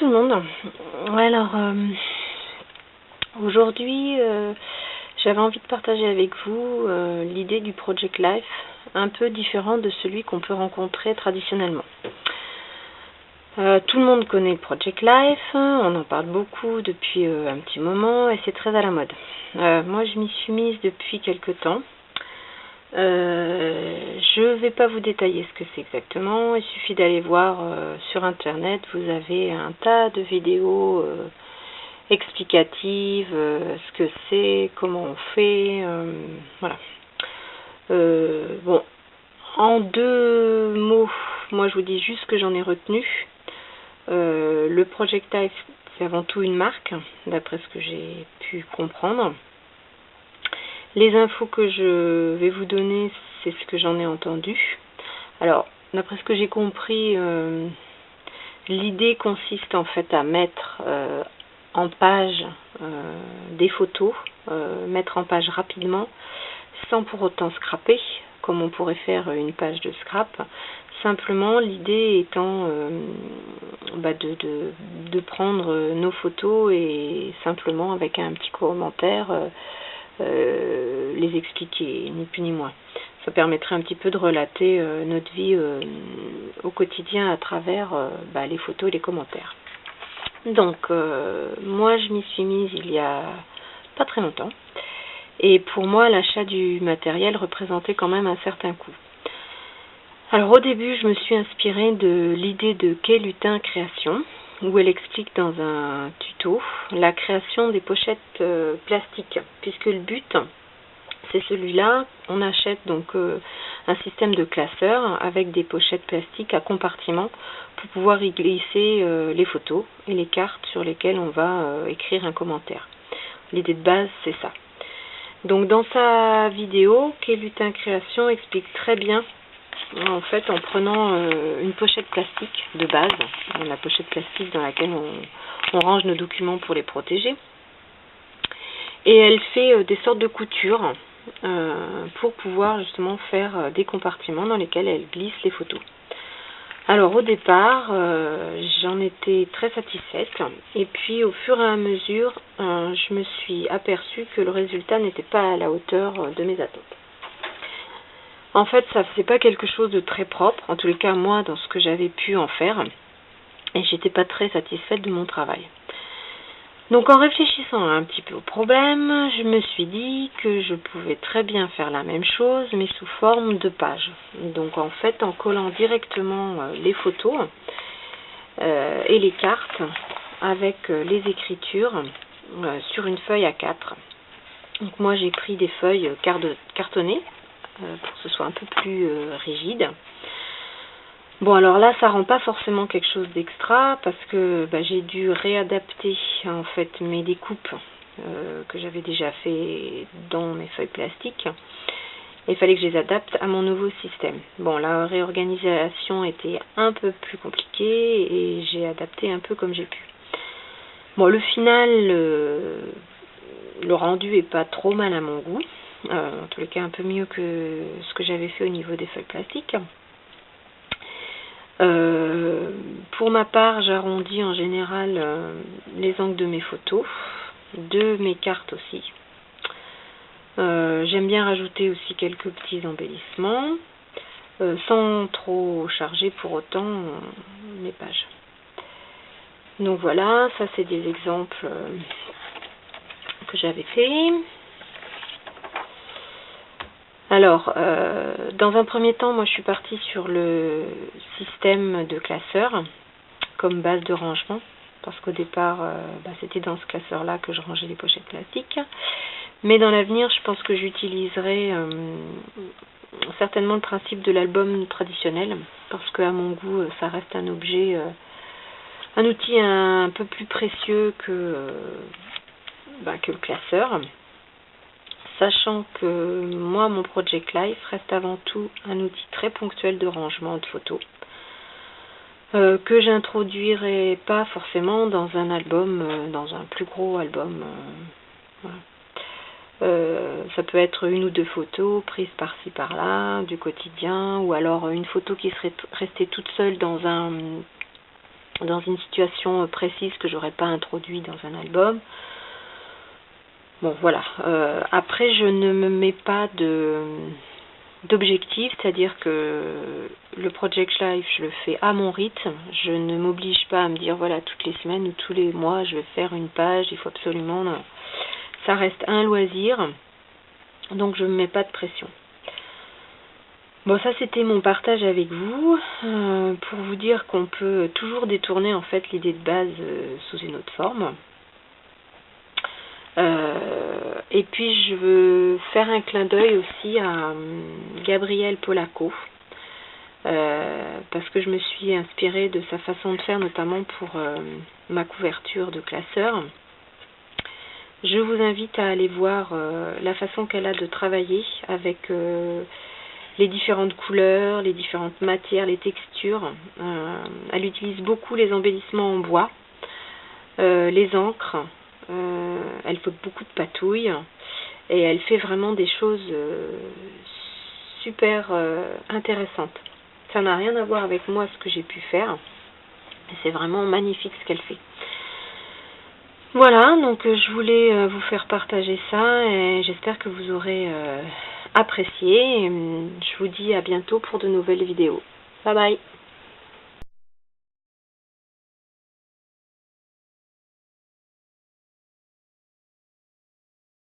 tout le monde. Alors, aujourd'hui, j'avais envie de partager avec vous l'idée du Project Life, un peu différent de celui qu'on peut rencontrer traditionnellement. Tout le monde connaît le Project Life, on en parle beaucoup depuis un petit moment et c'est très à la mode. Moi, je m'y suis mise depuis quelques temps. Je ne vais pas vous détailler ce que c'est exactement, il suffit d'aller voir sur internet, vous avez un tas de vidéos explicatives, ce que c'est, comment on fait, voilà. Bon, en deux mots, moi je vous dis juste que j'en ai retenu. Le Project Life, c'est avant tout une marque, d'après ce que j'ai pu comprendre. Les infos que je vais vous donner, c'est ce que j'en ai entendu. Alors, d'après ce que j'ai compris, l'idée consiste en fait à mettre en page des photos, mettre en page rapidement, sans pour autant scraper, comme on pourrait faire une page de scrap. Simplement, l'idée étant de prendre nos photos et simplement avec un petit commentaire les expliquer, ni plus ni moins. Ça permettrait un petit peu de relater notre vie au quotidien à travers les photos et les commentaires. Donc, moi je m'y suis mise il y a pas très longtemps. Et pour moi, l'achat du matériel représentait quand même un certain coût. Alors au début, je me suis inspirée de l'idée de Kay Lutin Création, où elle explique dans un tuto la création des pochettes plastiques, puisque le but, c'est celui-là. On achète donc un système de classeur avec des pochettes plastiques à compartiments pour pouvoir y glisser les photos et les cartes sur lesquelles on va écrire un commentaire. L'idée de base, c'est ça. Donc dans sa vidéo, Kay Lutin Création explique très bien, en fait, en prenant une pochette plastique de base, la pochette plastique dans laquelle on range nos documents pour les protéger, et elle fait des sortes de coutures pour pouvoir justement faire des compartiments dans lesquels elle glisse les photos. Alors au départ, j'en étais très satisfaite, et puis au fur et à mesure, je me suis aperçue que le résultat n'était pas à la hauteur de mes attentes. En fait, ça faisait pas quelque chose de très propre, en tous les cas moi dans ce que j'avais pu en faire, et j'étais pas très satisfaite de mon travail. Donc en réfléchissant un petit peu au problème, je me suis dit que je pouvais très bien faire la même chose, mais sous forme de pages. Donc en fait, en collant directement les photos et les cartes avec les écritures sur une feuille A4. Donc moi j'ai pris des feuilles cartonnées pour que ce soit un peu plus rigide. Bon, alors là, ça rend pas forcément quelque chose d'extra parce que j'ai dû réadapter en fait mes découpes que j'avais déjà fait dans mes feuilles plastiques. Il fallait que je les adapte à mon nouveau système. Bon, la réorganisation était un peu plus compliquée et j'ai adapté un peu comme j'ai pu. Bon, le final, le rendu est pas trop mal à mon goût. En tous les cas, un peu mieux que ce que j'avais fait au niveau des feuilles plastiques. Pour ma part, j'arrondis en général les angles de mes photos, de mes cartes aussi. J'aime bien rajouter aussi quelques petits embellissements, sans trop charger pour autant mes pages. Donc voilà, ça c'est des exemples que j'avais fait. Alors, dans un premier temps, moi je suis partie sur le système de classeur comme base de rangement, parce qu'au départ, c'était dans ce classeur-là que je rangeais les pochettes plastiques. Mais dans l'avenir, je pense que j'utiliserai certainement le principe de l'album traditionnel, parce qu'à mon goût, ça reste un objet, un outil un peu plus précieux que le classeur. Sachant que moi, mon Project Life reste avant tout un outil très ponctuel de rangement de photos, que j'introduirai pas forcément dans un album, dans un plus gros album. Voilà. Ça peut être une ou deux photos prises par-ci par-là, du quotidien, ou alors une photo qui serait restée toute seule dans un dans une situation précise que j'aurais pas introduit dans un album. Bon, voilà. Après, je ne me mets pas d'objectif, c'est-à-dire que le Project Life, je le fais à mon rythme. Je ne m'oblige pas à me dire, voilà, toutes les semaines ou tous les mois, je vais faire une page, il faut absolument... Non. Ça reste un loisir, donc je ne me mets pas de pression. Bon, ça c'était mon partage avec vous, pour vous dire qu'on peut toujours détourner en fait l'idée de base sous une autre forme. Et puis je veux faire un clin d'œil aussi à Gabriel Polacco, parce que je me suis inspirée de sa façon de faire, notamment pour ma couverture de classeur. Je vous invite à aller voir la façon qu'elle a de travailler avec les différentes couleurs, les différentes matières, les textures. Elle utilise beaucoup les embellissements en bois, les encres. Elle fait beaucoup de patouilles et elle fait vraiment des choses super intéressantes. Ça n'a rien à voir avec moi, ce que j'ai pu faire. C'est vraiment magnifique ce qu'elle fait. Voilà, donc je voulais vous faire partager ça et j'espère que vous aurez apprécié. Je vous dis à bientôt pour de nouvelles vidéos. Bye bye.